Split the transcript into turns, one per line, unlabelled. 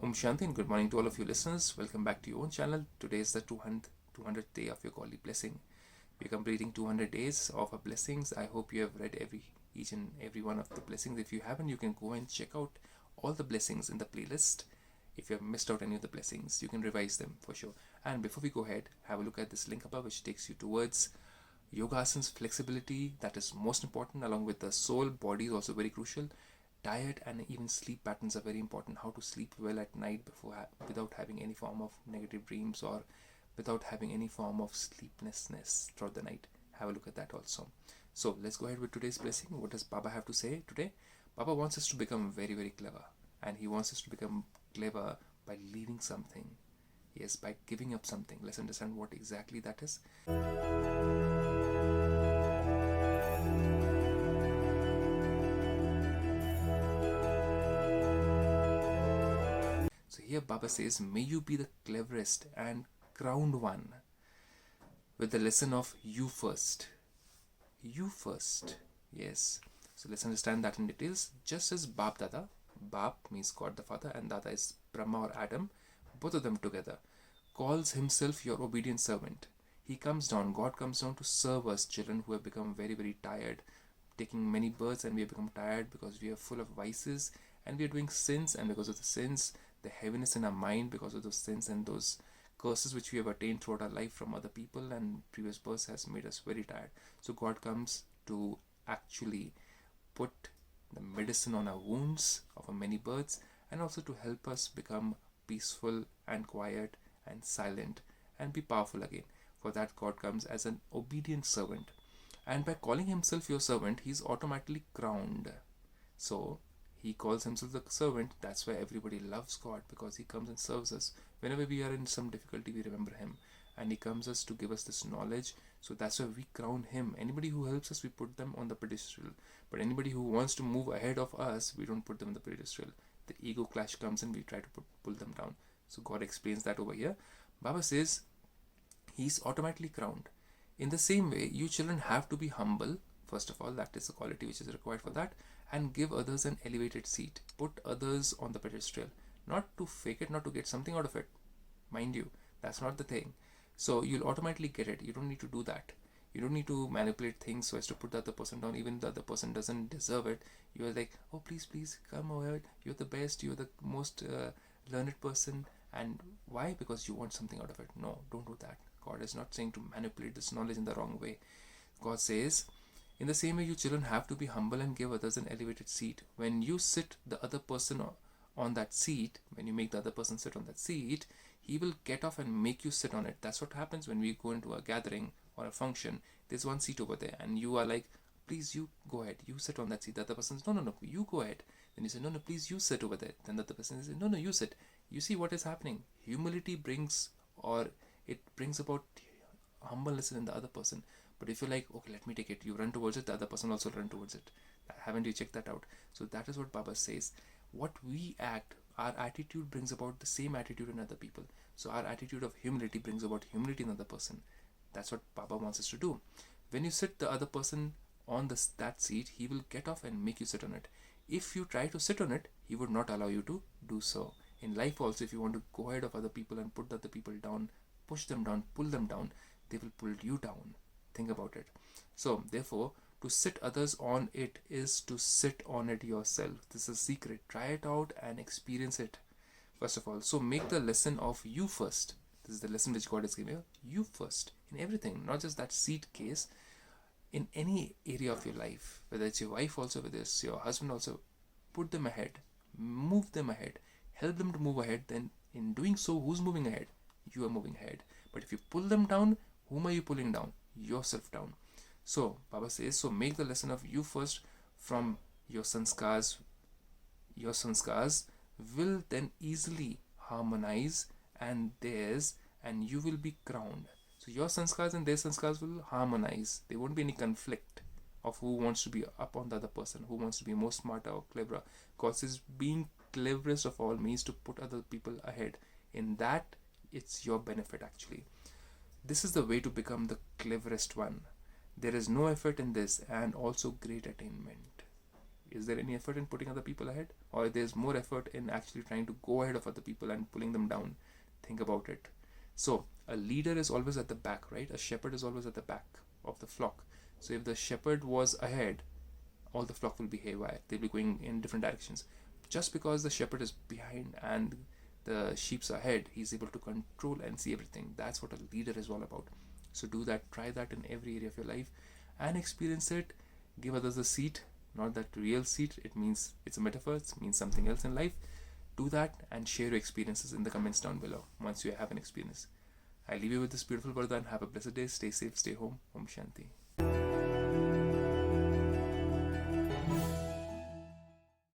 Om Shanti and good morning to all of you listeners. Welcome back to your own channel. Today is the 200th day of your godly blessing. We're completing 200 days of our blessings. I hope you have read each and every one of the blessings. If you haven't, you can go and check out all the blessings in the playlist. If you have missed out any of the blessings, you can revise them for sure. And before we go ahead, have a look at this link above, which takes you towards yogasan's flexibility. That is most important, along with the soul. Body is also very crucial. Diet and even sleep patterns are very important. How to sleep well at night without having any form of negative dreams or without having any form of sleeplessness throughout the night. Have a look at that also. So let's go ahead with today's blessing. What does Baba have to say today? Baba wants us to become very, very clever, and he wants us to become clever by leaving something. Yes, by giving up something. Let's understand what exactly that is. So here Baba says, may you be the cleverest and crowned one with the lesson of you first. You first. Yes. So let's understand that in details. Just as Bab Dada, Bab means God the Father and Dada is Brahma or Adam, both of them together, calls himself your obedient servant. He comes down, God comes down to serve us children who have become very, very tired, taking many births, and we have become tired because we are full of vices and we are doing sins, and because of the sins, the heaviness in our mind because of those sins and those curses which we have attained throughout our life from other people and previous births has made us very tired. So God comes to actually put the medicine on our wounds of our many births, and also to help us become peaceful and quiet and silent and be powerful again. For that, God comes as an obedient servant, and by calling himself your servant, he is automatically crowned. So he calls himself the servant. That's why everybody loves God, because he comes and serves us. Whenever we are in some difficulty, we remember him, and he comes us to give us this knowledge. So that's why we crown him. Anybody who helps us, we put them on the pedestal. But anybody who wants to move ahead of us, we don't put them on the pedestal. The ego clash comes and we try to pull them down. So God explains that over here. Baba says he's automatically crowned. In the same way, you children have to be humble. First of all, that is a quality which is required for that. And give others an elevated seat. Put others on the pedestal. Not to fake it, not to get something out of it. Mind you, that's not the thing. So you'll automatically get it. You don't need to do that. You don't need to manipulate things so as to put the other person down, even if the other person doesn't deserve it. You're like, oh, please, come over. You're the best. You're the most learned person. And why? Because you want something out of it. No, don't do that. God is not saying to manipulate this knowledge in the wrong way. God says, in the same way, you children have to be humble and give others an elevated seat. When you sit the other person on that seat, when you make the other person sit on that seat, he will get off and make you sit on it. That's what happens when we go into a gathering or a function. There's one seat over there, and you are like, please, you go ahead. You sit on that seat. The other person says, no, you go ahead. Then you say, no, please, you sit over there. Then the other person says, no, you sit. You see what is happening. Humility brings about humbleness in the other person. But if you're like, okay, let me take it, you run towards it, the other person also run towards it. Haven't you checked that out? So that is what Baba says. What we act, our attitude brings about the same attitude in other people. So our attitude of humility brings about humility in other person. That's what Baba wants us to do. When you sit the other person on that seat, he will get off and make you sit on it. If you try to sit on it, he would not allow you to do so. In life also, if you want to go ahead of other people and put the other people down, push them down, pull them down, they will pull you down. Think about it. So therefore, to sit others on it is to sit on it yourself. This is a secret. Try it out and experience it first of all. So make the lesson of you first. This is the lesson which God is giving you. You first in everything, not just that seat case. In any area of your life, whether it's your wife also, whether it's your husband also, put them ahead, move them ahead, help them to move ahead. Then in doing so, who's moving ahead? You are moving ahead. But if you pull them down, whom are you pulling down? Yourself down. So Baba says, so make the lesson of you first from your sanskars. Your sanskars will then easily harmonize and theirs, and you will be crowned. So your sanskars and their sanskars will harmonize. There won't be any conflict of who wants to be up on the other person, who wants to be more smarter or cleverer. God says being cleverest of all means to put other people ahead. In that, it's your benefit actually. This is the way to become the cleverest one. There is no effort in this and also great attainment. Is there any effort in putting other people ahead? Or there's more effort in actually trying to go ahead of other people and pulling them down? Think about it. So a leader is always at the back, right? A shepherd is always at the back of the flock. So if the shepherd was ahead, all the flock will be haywire. They'll be going in different directions. Just because the shepherd is behind and the sheep's ahead, he's able to control and see everything. That's what a leader is all about. So do that, try that in every area of your life and experience it. Give others a seat, not that real seat. It means it's a metaphor, it means something else in life. Do that and share your experiences in the comments down below once you have an experience. I leave you with this beautiful Vardhan. Have a blessed day. Stay safe, stay home. Om Shanti.